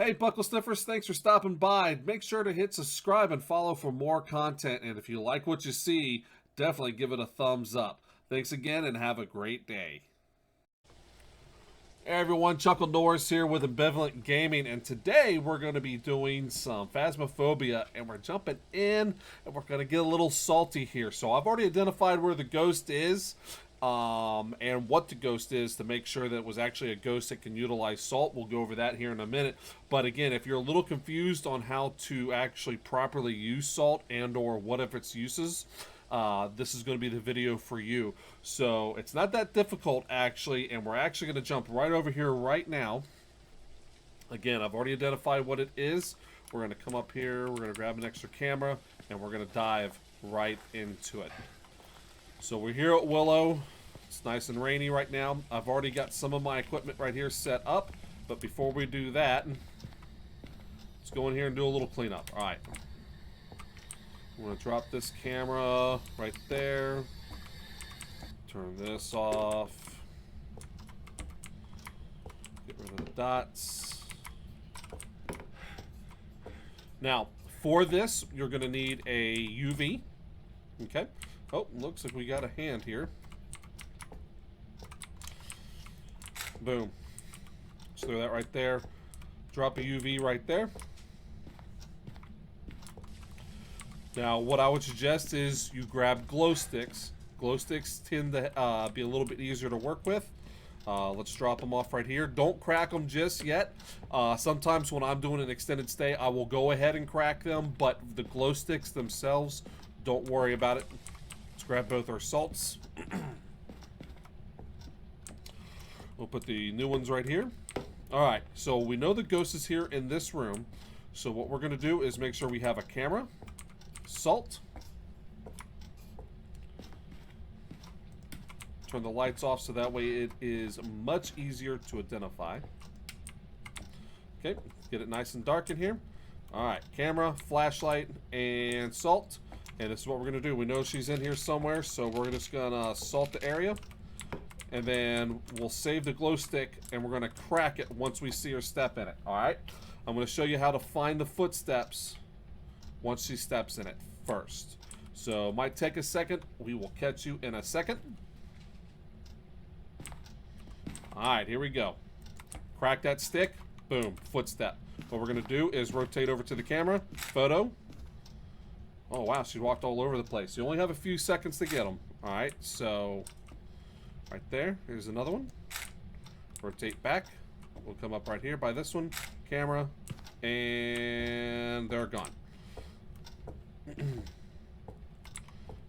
Hey, Buckle Sniffers, thanks for stopping by. Make sure to hit subscribe and follow for more content. And if you like what you see, definitely give it a thumbs up. Thanks again and have a great day. Hey everyone, Chuckle Norris here with Ambivalent Gaming, and today we're going to be doing some Phasmophobia, and we're jumping in, and we're going to get a little salty here. So I've already identified where the ghost is, and what the ghost is to make sure that it was actually a ghost that can utilize salt. We'll go over that here in a minute. But again, if you're a little confused on how to actually properly use salt and or what of its uses, this is going to be the video for you. So it's not that difficult actually, and we're actually going to jump right over here right now. Again, I've already identified what it is. We're going to come up here, we're going to grab an extra camera, and we're going to dive right into it. So we're here at Willow. It's nice and rainy right now. I've already got some of my equipment right here set up, but before we do that, let's go in here and do a little cleanup. All right. I'm going to drop this camera right there. Turn this off. Get rid of the dots. Now, for this, you're going to need a UV. Okay. Oh, looks like we got a hand here. Boom. Just throw that right there. Drop a UV right there. Now, what I would suggest is you grab glow sticks. Glow sticks tend to be a little bit easier to work with. Let's drop them off right here. Don't crack them just yet. Sometimes when I'm doing an extended stay, I will go ahead and crack them, but the glow sticks themselves, don't worry about it. Let's grab both our salts. We'll put the new ones right here. Alright, so we know the ghost is here in this room. So what we're going to do is make sure we have a camera, salt. Turn the lights off so that way it is much easier to identify. Okay, get it nice and dark in here. Alright, camera, flashlight, and salt. And this is what we're going to do. We know she's in here somewhere, so we're just going to salt the area. And then we'll save the glow stick, and we're going to crack it once we see her step in it. Alright? I'm going to show you how to find the footsteps once she steps in it first. So, might take a second. We will catch you in a second. Alright, here we go. Crack that stick. Boom. Footstep. What we're going to do is rotate over to the camera. Photo. Oh, wow. She walked all over the place. You only have a few seconds to get them. Alright, so right there. Here's another one. Rotate back. We'll come up right here by this one. Camera. And they're gone.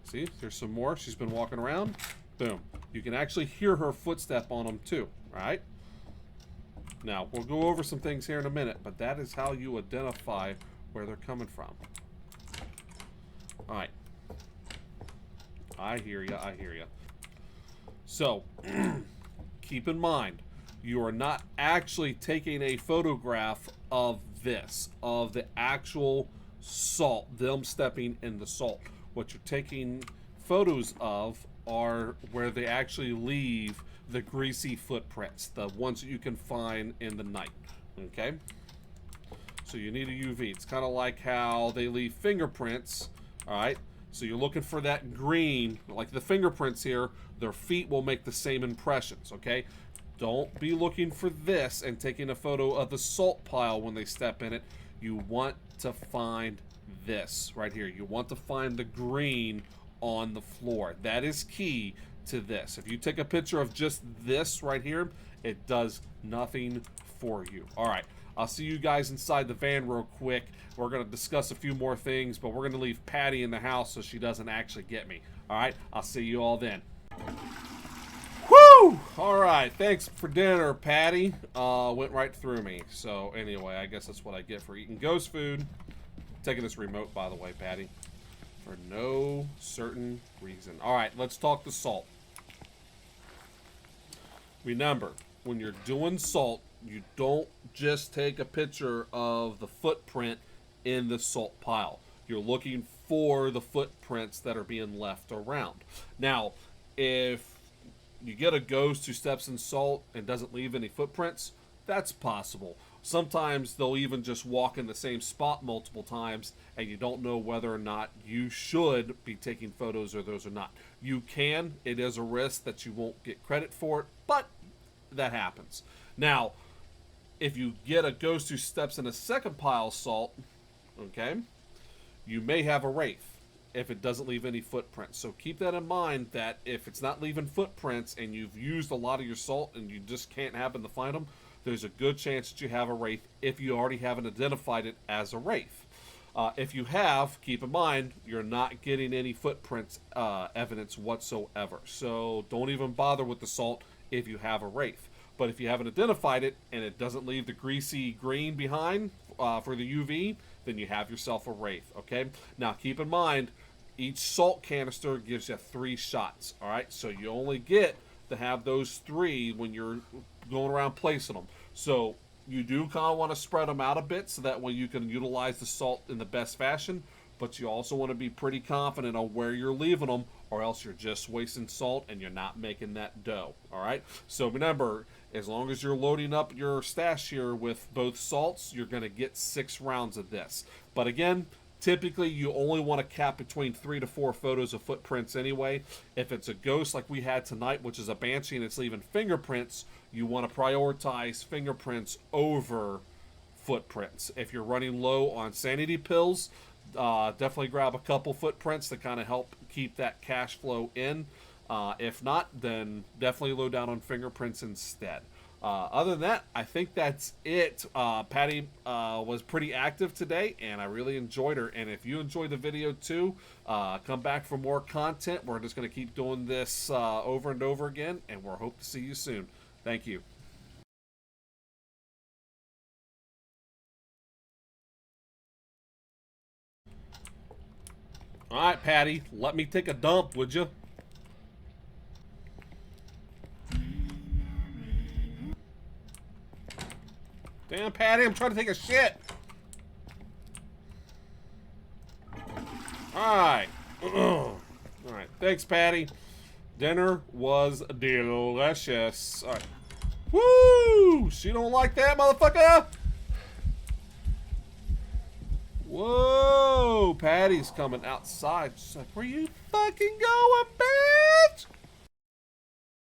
See, there's some more. She's been walking around. Boom. You can actually hear her footstep on them too, right? Now, we'll go over some things here in a minute, but that is how you identify where they're coming from. Alright. I hear ya, I hear ya. So, keep in mind, you are not actually taking a photograph of this, of the actual salt, them stepping in the salt. What you're taking photos of are where they actually leave the greasy footprints, the ones that you can find in the night, okay? So you need a UV. It's kind of like how they leave fingerprints, all right? So you're looking for that green, like the fingerprints here, their feet will make the same impressions, okay? Don't be looking for this and taking a photo of the salt pile when they step in it. You want to find this right here. You want to find the green on the floor. That is key to this. If you take a picture of just this right here, it does nothing for you. All right. I'll see you guys inside the van real quick. We're going to discuss a few more things, but we're going to leave Patty in the house so she doesn't actually get me. All right? I'll see you all then. Woo! All right. Thanks for dinner, Patty. Went right through me. So anyway, I guess that's what I get for eating ghost food. Taking this remote, by the way, Patty. For no certain reason. All right. Let's talk the salt. Remember, when you're doing salt, you don't just take a picture of the footprint in the salt pile. You're looking for the footprints that are being left around. Now, if you get a ghost who steps in salt and doesn't leave any footprints, That's possible. Sometimes they'll even just walk in the same spot multiple times, and you don't know whether or not you should be taking photos or those are not. You can. It is a risk that you won't get credit for it, but that happens. Now, if you get a ghost who steps in a second pile of salt, okay, you may have a wraith if it doesn't leave any footprints. So keep that in mind, that if it's not leaving footprints and you've used a lot of your salt and you just can't happen to find them, there's a good chance that you have a wraith if you already haven't identified it as a wraith. If you have, keep in mind, you're not getting any footprints evidence whatsoever. So don't even bother with the salt if you have a wraith. But if you haven't identified it and it doesn't leave the greasy green behind for the UV, then you have yourself a wraith, okay? Now, keep in mind, each salt canister gives you 3 shots, all right? So you only get to have those 3 when you're going around placing them. So you do kind of want to spread them out a bit so that way you can utilize the salt in the best fashion, but you also want to be pretty confident on where you're leaving them, or else you're just wasting salt and you're not making that dough, all right? So remember, as long as you're loading up your stash here with both salts, you're going to get 6 rounds of this. But again, typically you only want to cap between 3 to 4 photos of footprints anyway. If it's a ghost like we had tonight, which is a banshee and it's leaving fingerprints, you want to prioritize fingerprints over footprints. If you're running low on sanity pills, definitely grab a couple footprints to kind of help keep that cash flow in. If not, then definitely load down on fingerprints instead. Other than that, I think that's it. Patty was pretty active today, and I really enjoyed her. And if you enjoyed the video too, come back for more content. We're just going to keep doing this over and over again, and we'll hope to see you soon. Thank you. All right, Patty, let me take a dump, would you? Damn, Patty, I'm trying to take a shit. Alright. Alright, thanks, Patty. Dinner was delicious. Alright. Woo! She don't like that, motherfucker! Whoa! Patty's coming outside. She's like, where you fucking going, bitch?